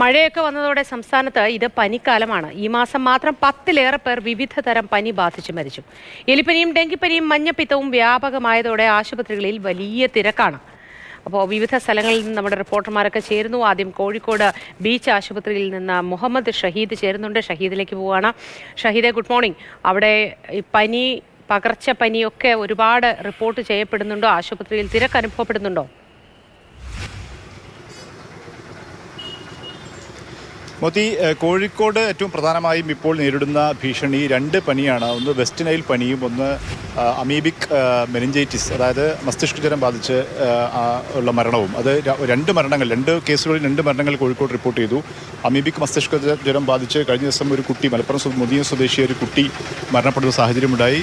മഴയൊക്കെ വന്നതോടെ സംസ്ഥാനത്ത് ഇത് പനിക്കാലമാണ്. ഈ മാസം മാത്രം 10-ലേറെ പേർ വിവിധ തരം പനി ബാധിച്ച് മരിച്ചു. എലിപ്പനിയും ഡെങ്കിപ്പനിയും മഞ്ഞപ്പിത്തവും വ്യാപകമായതോടെ ആശുപത്രികളിൽ വലിയ തിരക്കാണ്. അപ്പോൾ വിവിധ സ്ഥലങ്ങളിൽ നിന്ന് നമ്മുടെ റിപ്പോർട്ടർമാരൊക്കെ ചേരുന്നു. ആദ്യം കോഴിക്കോട് ബീച്ച് ആശുപത്രിയിൽ നിന്ന് മുഹമ്മദ് ഷഹീദ് ചേരുന്നുണ്ട്. ഷഹീദിലേക്ക് പോവുകയാണ്. ഷഹീദെ, ഗുഡ് മോർണിംഗ്. അവിടെ പനി, പകർച്ചപ്പനിയൊക്കെ ഒരുപാട് റിപ്പോർട്ട് ചെയ്യപ്പെടുന്നുണ്ടോ? ആശുപത്രിയിൽ തിരക്ക് അനുഭവപ്പെടുന്നുണ്ടോ? മോത്തി, കോഴിക്കോട് ഏറ്റവും പ്രധാനമായും ഇപ്പോൾ നേരിടുന്ന ഭീഷണി രണ്ട് പനിയാണ്. ഒന്ന് വെസ്റ്റ് നൈൽ പനിയും ഒന്ന് അമീബിക് മെനിഞ്ചൈറ്റിസ്, അതായത് മസ്തിഷ്ക ജ്വരം ബാധിച്ച് ഉള്ള മരണവും. അത് രണ്ട് കേസുകളിൽ 2 മരണങ്ങൾ കോഴിക്കോട് റിപ്പോർട്ട് ചെയ്തു. അമീബിക് മസ്തിഷ്ക ജ്വരം ബാധിച്ച് കഴിഞ്ഞ ദിവസം ഒരു കുട്ടി, മലപ്പുറം മുതിയ സ്വദേശി ഒരു കുട്ടി മരണപ്പെടുന്ന സാഹചര്യമുണ്ടായി.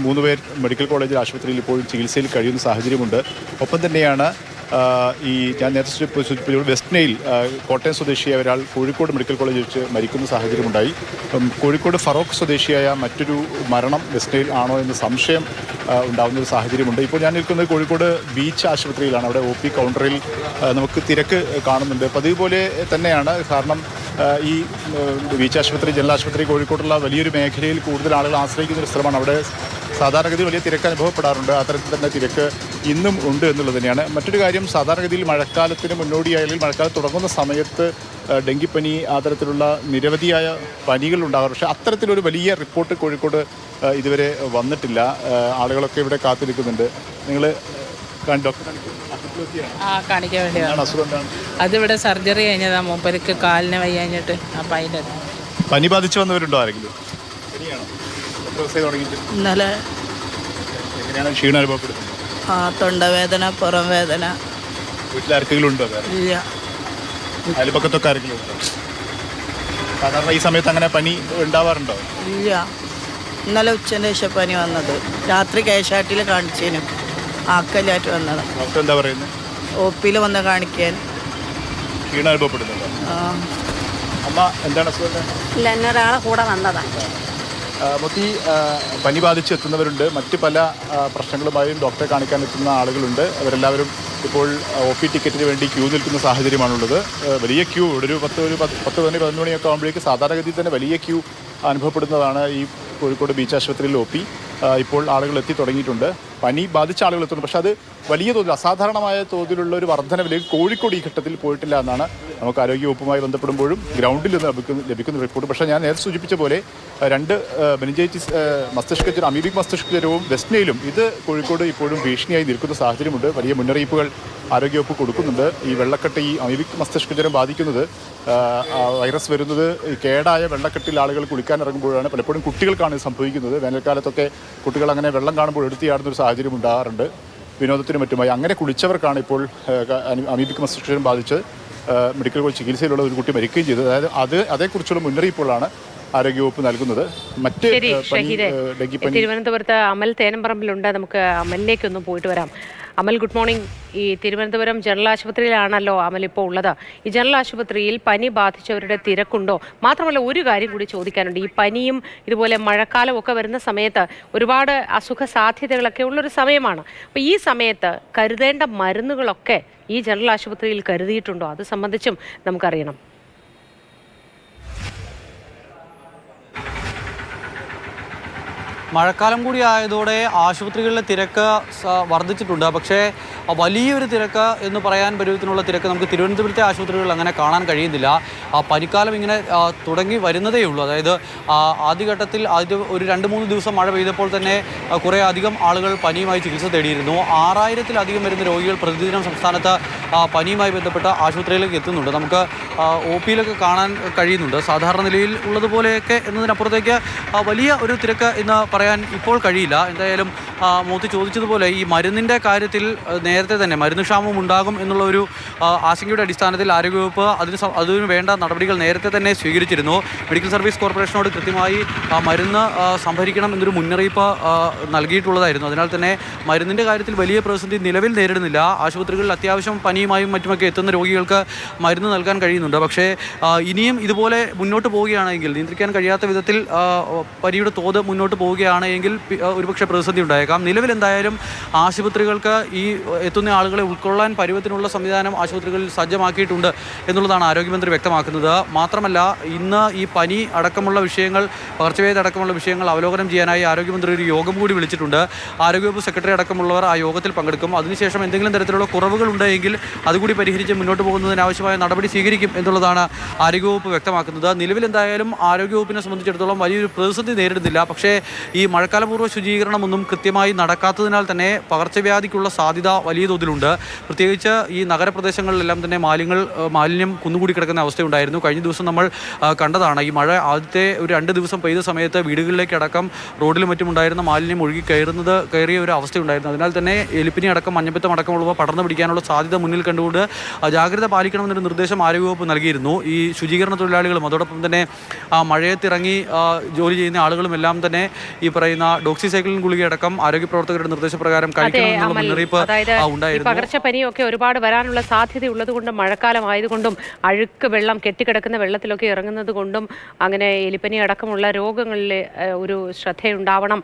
3 പേർ മെഡിക്കൽ കോളേജ് ആശുപത്രിയിൽ ഇപ്പോൾ ചികിത്സയിൽ കഴിയുന്ന സാഹചര്യമുണ്ട്. ഒപ്പം തന്നെയാണ് ഞാൻ നേരത്തെ സൂചിപ്പിച്ച വെസ്റ്റ് നൈൽ കോട്ടയം സ്വദേശിയായ ഒരാൾ കോഴിക്കോട് മെഡിക്കൽ കോളേജിൽ വെച്ച് മരിക്കുന്ന സാഹചര്യമുണ്ടായി. കോഴിക്കോട് ഫറോക്ക് സ്വദേശിയായ മറ്റൊരു മരണം വെസ്റ്റ് നൈൽ ആണോ എന്ന് സംശയം ഉണ്ടാകുന്ന ഒരു സാഹചര്യമുണ്ട്. ഇപ്പോൾ ഞാൻ നിൽക്കുന്നത് കോഴിക്കോട് ബീച്ച് ആശുപത്രിയിലാണ്. അവിടെ OP കൗണ്ടറിൽ നമുക്ക് തിരക്ക് കാണുന്നുണ്ട്. പതിവ് പോലെ തന്നെയാണ്. കാരണം ഈ ബീച്ച് ആശുപത്രി, ജനറൽ ആശുപത്രി കോഴിക്കോടുള്ള വലിയൊരു മേഖലയിൽ കൂടുതൽ ആളുകൾ ആശ്രയിക്കുന്ന ഒരു സ്ഥലമാണ്. അവിടെ സാധാരണഗതിയിൽ വലിയ തിരക്ക് അനുഭവപ്പെടാറുണ്ട്. അത്തരത്തിൽ തന്നെ തിരക്ക് ഇന്നും ഉണ്ട് എന്നുള്ളത് തന്നെയാണ്. മറ്റൊരു കാര്യം, സാധാരണഗതിയിൽ മഴക്കാലത്തിന് മുന്നോടിയായാലും മഴക്കാലം തുടങ്ങുന്ന സമയത്ത് ഡെങ്കിപ്പനി, അത്തരത്തിലുള്ള നിരവധിയായ പനികൾ ഉണ്ടാകാറ്. പക്ഷേ അത്തരത്തിലൊരു വലിയ റിപ്പോർട്ട് കോഴിക്കോട് ഇതുവരെ വന്നിട്ടില്ല. ആളുകളൊക്കെ ഇവിടെ കാത്തിരിക്കുന്നുണ്ട്. നിങ്ങൾ കാണിക്കാൻ വേണ്ടിയാണ്. അസുഖം എന്താണ്? അതിവിടെ സർജറി കഴിഞ്ഞതാ. മൂപ്പർക്ക് കാലിന് വയ്യാഞ്ഞിട്ട്. അപ്പം അതിൻ്റെ പനി ബാധിച്ചു വന്നവരുണ്ടോ ആരെങ്കിലും? ഇന്നലെ എങ്ങനെയാണ് ക്ഷീണം അനുഭവപ്പെടുന്നത്? തൊണ്ടവേദന, പുറം വേദന. വീട്ടിലാർക്കെങ്കിലും ഉണ്ടോ? ഇല്ല. അയൽപക്കത്തൊക്കെ ആരെങ്കിലും ഉണ്ടോ? സാധാരണ ഈ സമയത്ത് അങ്ങനെ പനി ഉണ്ടാവാറുണ്ടോ? ഇല്ല. ഇന്നലെ ഉച്ചൻ്റെ ശേഷം പനി വന്നത്. രാത്രി കേശാട്ടിൽ കാണിച്ചേനു. ആക്കല്ലാറ്റ് വന്നത്. ഡോക്ടർ എന്താ പറയുന്നത്? OP വന്ന് കാണിക്കാൻ. ക്ഷീണം അനുഭവപ്പെടുന്നുണ്ടോ? അമ്മ, എന്താണ് അസുഖം? ഇല്ല, എന്നൊരാളെ കൂടെ വന്നതാണ്. മൊത്തി പനി ബാധിച്ച് എത്തുന്നവരുണ്ട്. മറ്റ് പല പ്രശ്നങ്ങളുമായും ഡോക്ടറെ കാണിക്കാൻ എത്തുന്ന ആളുകളുണ്ട്. അവരെല്ലാവരും ഇപ്പോൾ OP ടിക്കറ്റിന് വേണ്ടി ക്യൂ നിൽക്കുന്ന സാഹചര്യമാണുള്ളത്. വലിയ ക്യൂ, ഇവിടെ ഒരു 10-11 മണിയൊക്കെ ആകുമ്പോഴേക്ക് സാധാരണഗതിയിൽ തന്നെ വലിയ ക്യൂ അനുഭവപ്പെടുന്നതാണ് ഈ കോഴിക്കോട് ബീച്ച് ആശുപത്രിയിൽ OP. ഇപ്പോൾ ആളുകൾ എത്തി തുടങ്ങിയിട്ടുണ്ട്. പനി ബാധിച്ച ആളുകൾ എത്തുന്നു. പക്ഷേ അത് വലിയ തോതിൽ, അസാധാരണമായ തോതിലുള്ള ഒരു വർധനവിലേക്ക് കോഴിക്കോട് ഈ ഘട്ടത്തിൽ പോയിട്ടില്ല എന്നാണ് നമുക്ക് ആരോഗ്യവകുപ്പുമായി ബന്ധപ്പെടുമ്പോഴും ഗ്രൗണ്ടിൽ നിന്ന് ലഭിക്കുന്ന റിപ്പോർട്ട്. പക്ഷേ ഞാൻ നേരത്തെ സൂചിപ്പിച്ച പോലെ 2 മെനിഞ്ചൈറ്റിസ് മസ്തിഷ്ക ജ്വരം, അമീബിക് മസ്തിഷ്ക ജ്വരവും വെസ്റ്റ് നൈലും, ഇത് കോഴിക്കോട് ഇപ്പോഴും ഭീഷണിയായി നിൽക്കുന്ന സാഹചര്യമുണ്ട്. വലിയ മുന്നറിയിപ്പുകൾ ആരോഗ്യവകുപ്പ് കൊടുക്കുന്നുണ്ട്. ഈ വെള്ളക്കെട്ട്, ഈ അമീബിക് മസ്തിഷ്ക ജ്വരം ബാധിക്കുന്നത്, വൈറസ് വരുന്നത് കേടായ വെള്ളക്കെട്ടിൽ ആളുകൾ കുളിക്കാൻ ഇറങ്ങുമ്പോഴാണ്. പലപ്പോഴും കുട്ടികൾക്കാണ് സംഭവിക്കുന്നത്. വേനൽക്കാലത്തൊക്കെ കുട്ടികൾ അങ്ങനെ വെള്ളം കാണുമ്പോൾ എടുത്തിയാടുന്ന ഒരു സാഹചര്യം ഉണ്ടാകാറുണ്ട്, വിനോദത്തിനും മറ്റുമായി. അങ്ങനെ കുളിച്ചവർക്കാണ് ഇപ്പോൾ അമീബിക് മസ്തിഷ്ക ജ്വരം ബാധിച്ച് മെഡിക്കൽ കോളേജ് ചികിത്സയിലുള്ള ഒരു കുട്ടി മരിക്കുകയും ചെയ്തത്. അതായത് അതേക്കുറിച്ചുള്ള മുന്നറിയിപ്പുകളാണ് ആരോഗ്യവകുപ്പ് നൽകുന്നത്. മറ്റ് തിരുവനന്തപുരത്ത് അമൽ തേനമ്പറമ്പിലുണ്ട്. നമുക്ക് അമലിലേക്കൊന്ന് പോയിട്ട് വരാം. അമൽ, ഗുഡ് മോർണിംഗ്. ഈ തിരുവനന്തപുരം ജനറൽ ആശുപത്രിയിലാണല്ലോ അമൽ ഇപ്പോൾ ഉള്ളത്. ഈ ജനറൽ ആശുപത്രിയിൽ പനി ബാധിച്ചവരുടെ തിരക്കുണ്ടോ? മാത്രമല്ല, ഒരു കാര്യം കൂടി ചോദിക്കാനുണ്ട്. ഈ പനിയും ഇതുപോലെ മഴക്കാലം ഒക്കെ വരുന്ന സമയത്ത് ഒരുപാട് അസുഖ സാധ്യതകളൊക്കെ ഉള്ളൊരു സമയമാണ്. അപ്പോൾ ഈ സമയത്ത് കരുതേണ്ട മരുന്നുകളൊക്കെ ഈ ജനറൽ ആശുപത്രിയിൽ കരുതിയിട്ടുണ്ടോ? അത് സംബന്ധിച്ചും നമുക്കറിയണം. മഴക്കാലം കൂടി ആയതോടെ ആശുപത്രികളിലെ തിരക്ക് വർദ്ധിച്ചിട്ടുണ്ട്. പക്ഷേ വലിയൊരു തിരക്ക് എന്ന് പറയാൻ പരുവത്തിനുള്ള തിരക്ക് നമുക്ക് തിരുവനന്തപുരത്തെ ആശുപത്രികളിൽ അങ്ങനെ കാണാൻ കഴിയുന്നില്ല. പനിക്കാലം ഇങ്ങനെ തുടങ്ങി വരുന്നതേ ഉള്ളൂ. അതായത് ആദ്യഘട്ടത്തിൽ ഒരു 2-3 ദിവസം മഴ പെയ്തപ്പോൾ തന്നെ കുറേ അധികം ആളുകൾ പനിയുമായി ചികിത്സ തേടിയിരുന്നു. 6000-ലധികം വരുന്ന രോഗികൾ പ്രതിദിനം സംസ്ഥാനത്ത് പനിയുമായി ബന്ധപ്പെട്ട ആശുപത്രിയിലേക്ക് എത്തുന്നുണ്ട്. നമുക്ക് OP-യിലൊക്കെ കാണാൻ കഴിയുന്നുണ്ട്. സാധാരണ നിലയിൽ ഉള്ളതുപോലെയൊക്കെ എന്നതിനപ്പുറത്തേക്ക് വലിയ ഒരു തിരക്ക് എന്ന് പറയാൻ ഇപ്പോൾ കഴിയില്ല. എന്തായാലും മോത്തി ചോദിച്ചതുപോലെ ഈ മരുന്നിൻ്റെ കാര്യത്തിൽ നേരത്തെ തന്നെ മരുന്ന് ക്ഷാമം ഉണ്ടാകും എന്നുള്ള ഒരു ആശങ്കയുടെ അടിസ്ഥാനത്തിൽ ആരോഗ്യവകുപ്പ് അതിന് വേണ്ട നടപടികൾ നേരത്തെ തന്നെ സ്വീകരിച്ചിരുന്നു. മെഡിക്കൽ സർവീസ് കോർപ്പറേഷനോട് കൃത്യമായി മരുന്ന് സംഭരിക്കണം എന്നൊരു മുന്നറിയിപ്പ് നൽകിയിട്ടുള്ളതായിരുന്നു. അതിനാൽ തന്നെ മരുന്നിൻ്റെ കാര്യത്തിൽ വലിയ പ്രതിസന്ധി നിലവിൽ നേരിടുന്നില്ല. ആശുപത്രികളിൽ അത്യാവശ്യം പനിയുമായും മറ്റുമൊക്കെ എത്തുന്ന രോഗികൾക്ക് മരുന്ന് നൽകാൻ കഴിയുന്നുണ്ട്. പക്ഷേ ഇനിയും ഇതുപോലെ മുന്നോട്ട് പോവുകയാണെങ്കിൽ, നിയന്ത്രിക്കാൻ കഴിയാത്ത വിധത്തിൽ പനിയുടെ തോത് മുന്നോട്ട് പോവുകയാണെങ്കിൽ ഒരുപക്ഷെ പ്രതിസന്ധി ഉണ്ടായേക്കാം. നിലവിൽ എന്തായാലും ആശുപത്രികൾക്ക് ഈ എത്തുന്ന ആളുകളെ ഉൾക്കൊള്ളാൻ പരുവത്തിനുള്ള സംവിധാനം ആശുപത്രികളിൽ സജ്ജമാക്കിയിട്ടുണ്ട് എന്നുള്ളതാണ് ആരോഗ്യമന്ത്രി വ്യക്തമാക്കുന്നത്. മാത്രമല്ല ഇന്ന് ഈ പനി അടക്കമുള്ള വിഷയങ്ങൾ, പകർച്ചവ്യാധി അടക്കമുള്ള വിഷയങ്ങൾ അവലോകനം ചെയ്യാനായി ആരോഗ്യമന്ത്രി ഒരു യോഗം കൂടി വിളിച്ചിട്ടുണ്ട്. ആരോഗ്യവകുപ്പ് സെക്രട്ടറി അടക്കമുള്ളവർ ആ യോഗത്തിൽ പങ്കെടുക്കും. അതിനുശേഷം എന്തെങ്കിലും തരത്തിലുള്ള കുറവുകൾ ഉണ്ടെങ്കിൽ അതുകൂടി പരിഹരിച്ച് മുന്നോട്ട് പോകുന്നതിനാവശ്യമായ നടപടി സ്വീകരിക്കും എന്നുള്ളതാണ് ആരോഗ്യവകുപ്പ് വ്യക്തമാക്കുന്നത്. നിലവിൽ എന്തായാലും ആരോഗ്യവകുപ്പിനെ സംബന്ധിച്ചിടത്തോളം വലിയൊരു പ്രതിസന്ധി നേരിടുന്നില്ല. പക്ഷേ ഈ മഴക്കാലപൂർവ്വ ശുചീകരണമൊന്നും കൃത്യമായി നടക്കാത്തതിനാൽ തന്നെ പകർച്ചവ്യാധിക്കുള്ള സാധ്യത വലിയ തോതിലുണ്ട്. പ്രത്യേകിച്ച് ഈ നഗരപ്രദേശങ്ങളിലെല്ലാം തന്നെ മാലിന്യം കുന്നുകൂടി കിടക്കുന്ന അവസ്ഥയുണ്ടായിരുന്നു. കഴിഞ്ഞ ദിവസം നമ്മൾ കണ്ടതാണ്. ഈ മഴ ആദ്യത്തെ ഒരു 2 ദിവസം പെയ്ത സമയത്ത് വീടുകളിലേക്കടക്കം റോഡിലും മറ്റും ഉണ്ടായിരുന്ന മാലിന്യം ഒഴുകി കയറിയ ഒരു അവസ്ഥയുണ്ടായിരുന്നു. അതിനാൽ തന്നെ എലിപ്പനി അടക്കം മഞ്ഞപ്പിത്തം അടക്കമുള്ളവ പടർന്നു പിടിക്കാനുള്ള സാധ്യത മുന്നിൽ കണ്ടുകൊണ്ട് ജാഗ്രത പാലിക്കണമെന്നൊരു നിർദ്ദേശം ആരോഗ്യവകുപ്പ് നൽകിയിരുന്നു. ഈ ശുചീകരണ തൊഴിലാളികളും അതോടൊപ്പം തന്നെ മഴയത്തിറങ്ങി ജോലി ചെയ്യുന്ന ആളുകളും എല്ലാം തന്നെ ഈ പറയുന്ന ഡോക്സിസൈക്ലിൻ ഗുളികയടക്കം ആരോഗ്യ പ്രവർത്തകരുടെ നിർദ്ദേശപ്രകാരം കഴിക്കണമെന്നുള്ള മുന്നറിയിപ്പ് ഉണ്ടായിരുന്നു. പകർച്ചപ്പനിയൊക്കെ ഒരുപാട് വരാനുള്ള സാധ്യത ഉള്ളതുകൊണ്ടും മഴക്കാലം ആയതുകൊണ്ടും അഴുക്ക് വെള്ളം കെട്ടിക്കിടക്കുന്ന വെള്ളത്തിലൊക്കെ ഇറങ്ങുന്നത് കൊണ്ടും അങ്ങനെ എലിപ്പനി അടക്കമുള്ള രോഗങ്ങളിൽ ഒരു ശ്രദ്ധയുണ്ടാവണം.